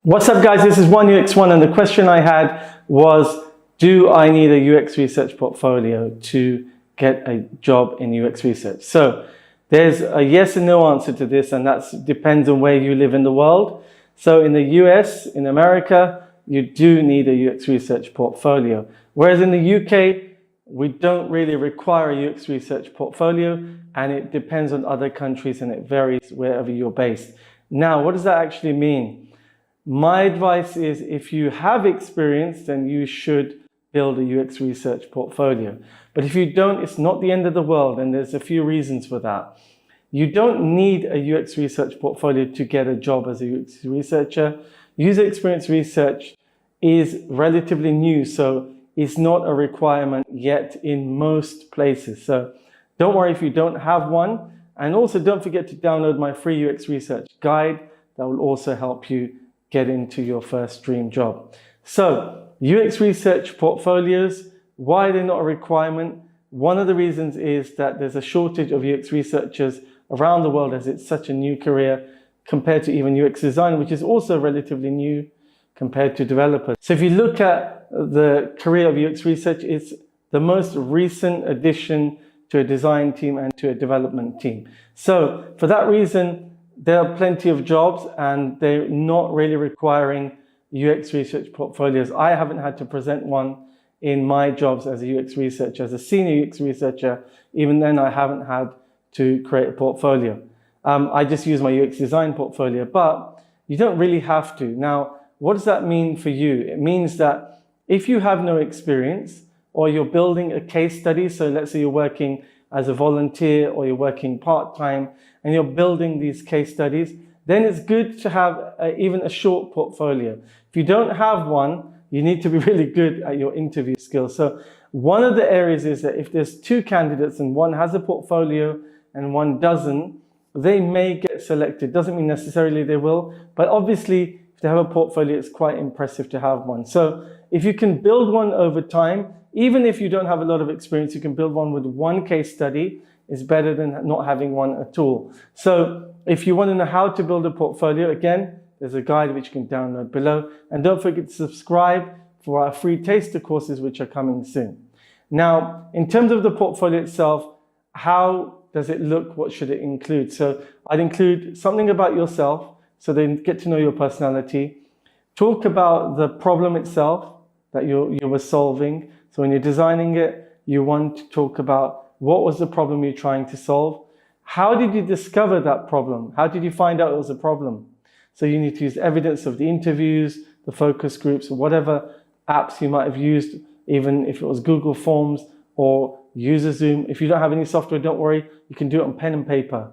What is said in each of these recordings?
What's up guys, this is 1UX1 and the question I had was, do I need a UX research portfolio to get a job in UX research? So there's a yes and no answer to this, and that depends on where you live in the world. So in the US, in America, you do need a UX research portfolio. Whereas in the UK, we don't really require a UX research portfolio, and it depends on other countries and it varies wherever you're based. Now, what does that actually mean? My advice is, if you have experience, then you should build a UX research portfolio. But if you don't, it's not the end of the world, and there's a few reasons for that. You don't need a UX research portfolio to get a job as a UX researcher. User experience research is relatively new, so it's not a requirement yet in most places. So don't worry if you don't have one. And also don't forget to download my free UX research guide. That will also help you get into your first dream job. So UX research portfolios, why they're not a requirement? One of the reasons is that there's a shortage of UX researchers around the world, as it's such a new career compared to even UX design, which is also relatively new compared to developers. So if you look at the career of UX research, it's the most recent addition to a design team and to a development team. So for that reason, there are plenty of jobs and they're not really requiring UX research portfolios. I haven't had to present one in my jobs as a UX researcher, as a senior UX researcher. Even then, I haven't had to create a portfolio. I just use my UX design portfolio, but you don't really have to. Now, what does that mean for you? It means that if you have no experience, or you're building a case study, so let's say you're working as a volunteer or you're working part-time and you're building these case studies, then it's good to have even a short portfolio. If you don't have one, you need to be really good at your interview skills. So one of the areas is that if there's two candidates and one has a portfolio and one doesn't, they may get selected. Doesn't mean necessarily they will, but obviously if they have a portfolio, it's quite impressive to have one. So if you can build one over time, even if you don't have a lot of experience, you can build one with one case study. It's better than not having one at all. So if you want to know how to build a portfolio, again, there's a guide which you can download below. And don't forget to subscribe for our free taster courses, which are coming soon. Now, in terms of the portfolio itself, how does it look? What should it include? So I'd include something about yourself, so they get to know your personality. Talk about the problem itself that you were solving. So when you're designing it, you want to talk about what was the problem you're trying to solve? How did you discover that problem? How did you find out it was a problem? So you need to use evidence of the interviews, the focus groups, or whatever apps you might have used, even if it was Google Forms or UserZoom. If you don't have any software, don't worry. You can do it on pen and paper.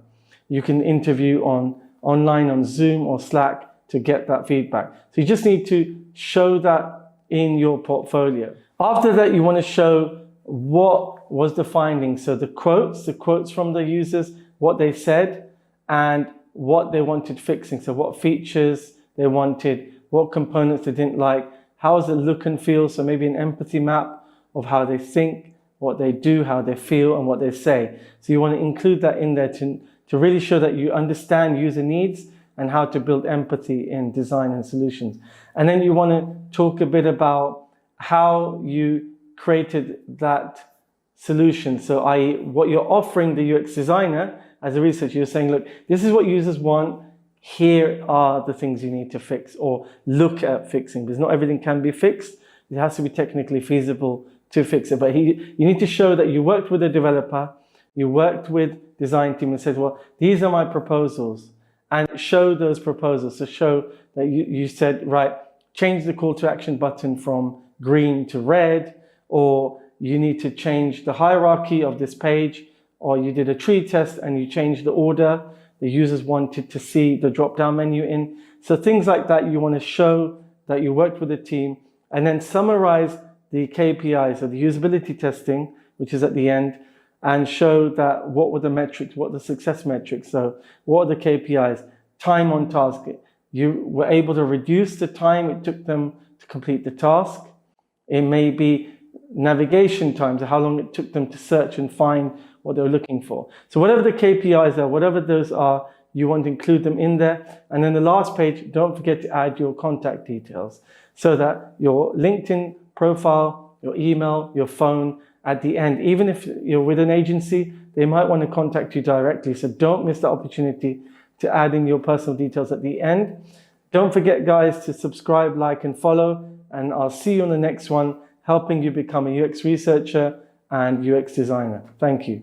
You can interview online on Zoom or Slack to get that feedback. So you just need to show that in your portfolio. After that, you want to show what was the findings. So the quotes from the users, what they said, and what they wanted fixing. So what features they wanted, what components they didn't like, how does it look and feel? So maybe an empathy map of how they think, what they do, how they feel, and what they say. So you want to include that in there to really show that you understand user needs and how to build empathy in design and solutions. And then you want to talk a bit about how you created that solution. So i.e. what you're offering the UX designer as a researcher, you're saying, look, this is what users want. Here are the things you need to fix or look at fixing, because not everything can be fixed. It has to be technically feasible to fix it. But you need to show that you worked with a developer, you worked with design team and said, well, these are my proposals, and show those proposals. So show that you said, right, change the call to action button from green to red, or you need to change the hierarchy of this page, or you did a tree test and you changed the order the users wanted to see the drop-down menu in. So things like that, you want to show that you worked with a team, and then summarize the KPIs of the usability testing, which is at the end, and show that what were the metrics, what are the success metrics. So what are the KPIs? Time on task. You were able to reduce the time it took them to complete the task. It may be navigation times, how long it took them to search and find what they were looking for. So whatever the KPIs are, whatever those are, you want to include them in there. And then the last page, don't forget to add your contact details so that your LinkedIn profile, your email, your phone at the end, even if you're with an agency, they might want to contact you directly. So don't miss the opportunity to add in your personal details at the end. Don't forget, guys, to subscribe, like, and follow. And I'll see you on the next one, helping you become a UX researcher and UX designer. Thank you.